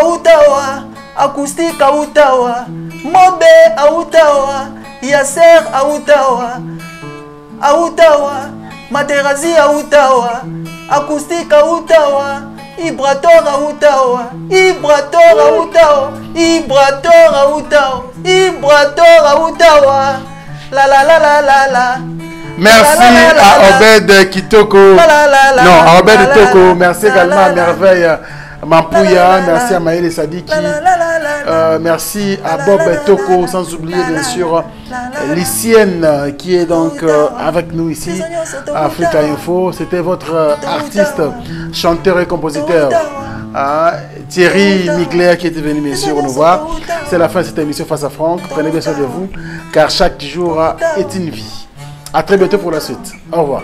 utawa acoustique a utawa Mobe a utawa Yasser a utawa Materazzi a utawa, acoustique a utawa, Ibrator a utawa, la la la la la la. Merci à Obed Kitoko. Non, à Obed Kitoko. Merci également à Merveille Mampouya. Merci à Maëlle Sadiki. Merci à Bob Toko, sans oublier bien sûr Lycienne qui est donc avec nous ici à Africa Info. C'était votre artiste, chanteur et compositeur Thierry Migler qui était venu bien sûr nous voir. C'est la fin de cette émission Face à Franck. Prenez bien soin de vous car chaque jour est une vie. A très bientôt pour la suite. Au revoir.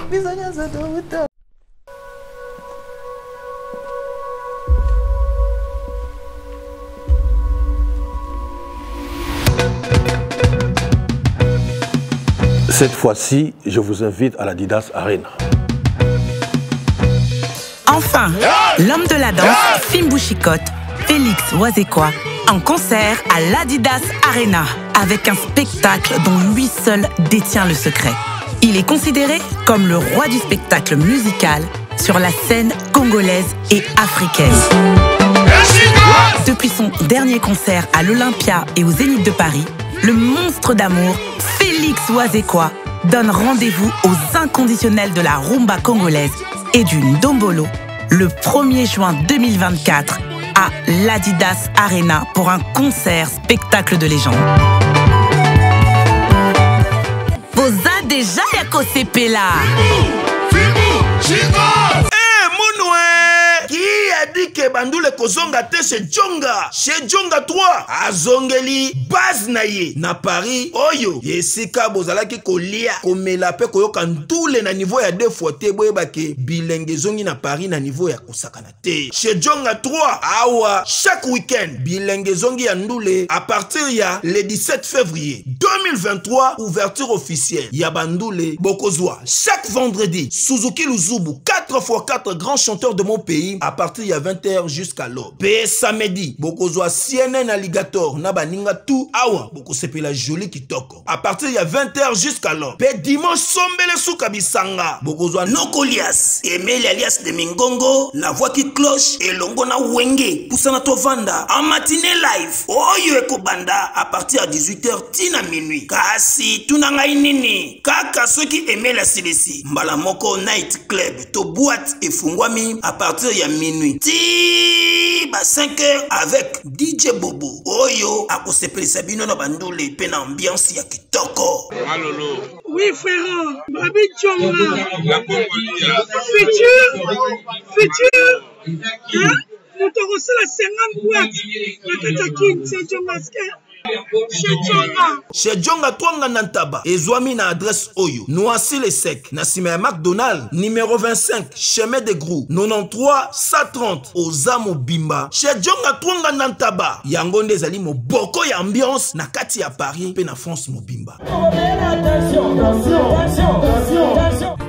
Cette fois-ci, je vous invite à la Didas Arena. Enfin, l'homme de la danse, Fimbu Chikot, Félix Oazekwa, en concert à l'Adidas Arena, avec un spectacle dont lui seul détient le secret. Il est considéré comme le roi du spectacle musical sur la scène congolaise et africaine. Depuis son dernier concert à l'Olympia et au Zénith de Paris, le monstre d'amour, Félix Oazekwa, donne rendez-vous aux inconditionnels de la rumba congolaise et du Ndombolo le 1er juin 2024 à l'Adidas Arena pour un concert spectacle de légende. Posa déjà Yako Sepela. Qui a dit que Bandoule Kozonga te chez Djonga 3 azongeli base naye na Paris oyo yesika bozalaki kolia komela pe koyoka ntule na niveau ya 2 fois te boyebake bilenge zongi na Paris na niveau ya kosakana te chez Djonga 3 awa chaque week-end bilenge zongi ya ndule à partir ya le 17 février 2023 ouverture officielle ya Bandoule Bokozwa chaque vendredi Suzuki Luzubu 4x4 grands chanteurs de mon pays à partir de 21 20h jusqu'à l'aube. Pe samedi, bokozwa CNN Alligator na baninga tout awa bokosepela joli kitoko. À partir ya 20h jusqu'à l'aube. Pe dimanche sombele suka bisanga, bokozwa Nokolias, Emeli alias de Mingongo, la voix qui cloche et longo na wenge, poussana tovanda en matinée live. Oyo ekobanda à partir à 18h tina minuit. Kasi tunanga inini, kaka ceux qui aimaient la CDC. Mbalamoko Night Club, to boîte et fungwami à partir ya minuit. Ti ba 5h avec DJ Bobo. Oyo akosepelisa bino na bandule pe na ambiance ya kitoko. Malolo. Oui frère, Babi Tchonga. Futur. Hein? Nous t'avons reçu la 50 boîtes. La Katakine, c'est Djongaske. Chez Djonga Twanga Nantaba, Ezwami na adresse Oyo, Noisy les Secs, Nassime McDonald, numéro 25, chemin de Grou, 93 130, Ozamo Bimba. Chez Djonga Twanga Nantaba, Yangonde Zali mo boko ya ambiance, na kati ya Paris, pe na France mo Bimba. Attention.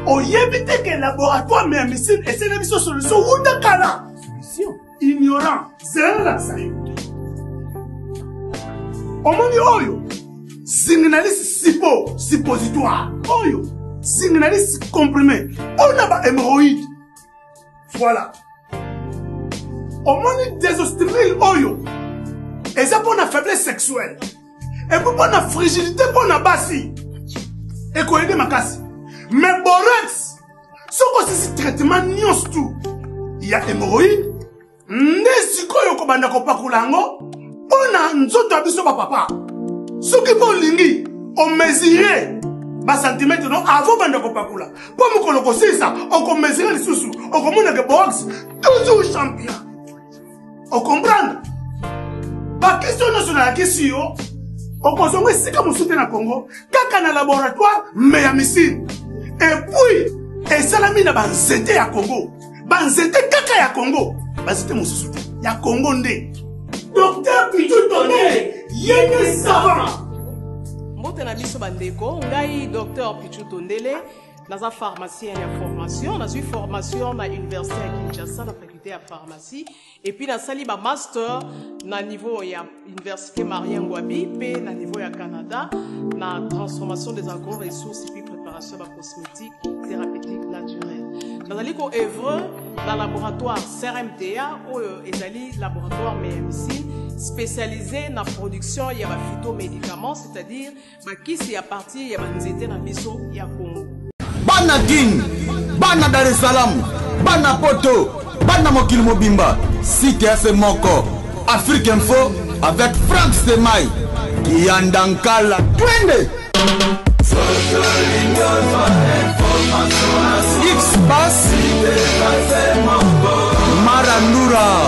Oyebite que laboratoire mais missile et c'est l'émission solution ou de Kala. Solution. Ignorant, c'est la salle. Omoni oyo, signaliste sipo, suppositoire. Oyo, signaliste comprimé. On a ba hémorroïde. Voilà. Omoni désostérile oyo. Et ça pour la faiblesse sexuelle. Et pour la fragilité pour la bassi. Et quoi aider ma casse. Mais borex, ce que c'est traitement nios tout. Il y a hémorroïde. Nesiko yoko banda ko pakulango. On a nzoto abiso ba papa. Ce qui bon lingi, on mesurait ba centimètre non avant banda ko pakula. Pour me koloko ça, on ko mesurer les sous. On commande que box toujours champion. On comprend. Ba question nationale question. On consomme si comme soutien na Congo, kaka na laboratoire mais ya missile. Et puis, et salami na banzete ya Congo. Banzete kaka ya Congo. Banzete mususu ya Congo nde. Docteur Pichu Tondele, yene savant. Mbote na biso bandeko, ngai Docteur Pichu Tondele, naza pharmacien ya formation, nazui formation na université ya Kinshasa na faculté ya pharmacie et puis na sali ba master na niveau ya université Marien Ngouabi pe na niveau ya Canada na transformation des agro-ressources et puis préparation de cosmétiques thérapeutiques naturelles. Nazali ko œuvre dans le laboratoire CRMTA ou ezali laboratoire MMC spécialisé dans la production ya ba phytomédicaments, c'est-à-dire ba kisi ya partie ya banzete na biso ya Congo. Bana Guine, Bana Dar es Salaam, Bana Poto, Bana Mokili Mobimba, Site FM Moko, Afrique Info avec Franck Semaï, Yandankala, Twende. X-Bass, Marandura.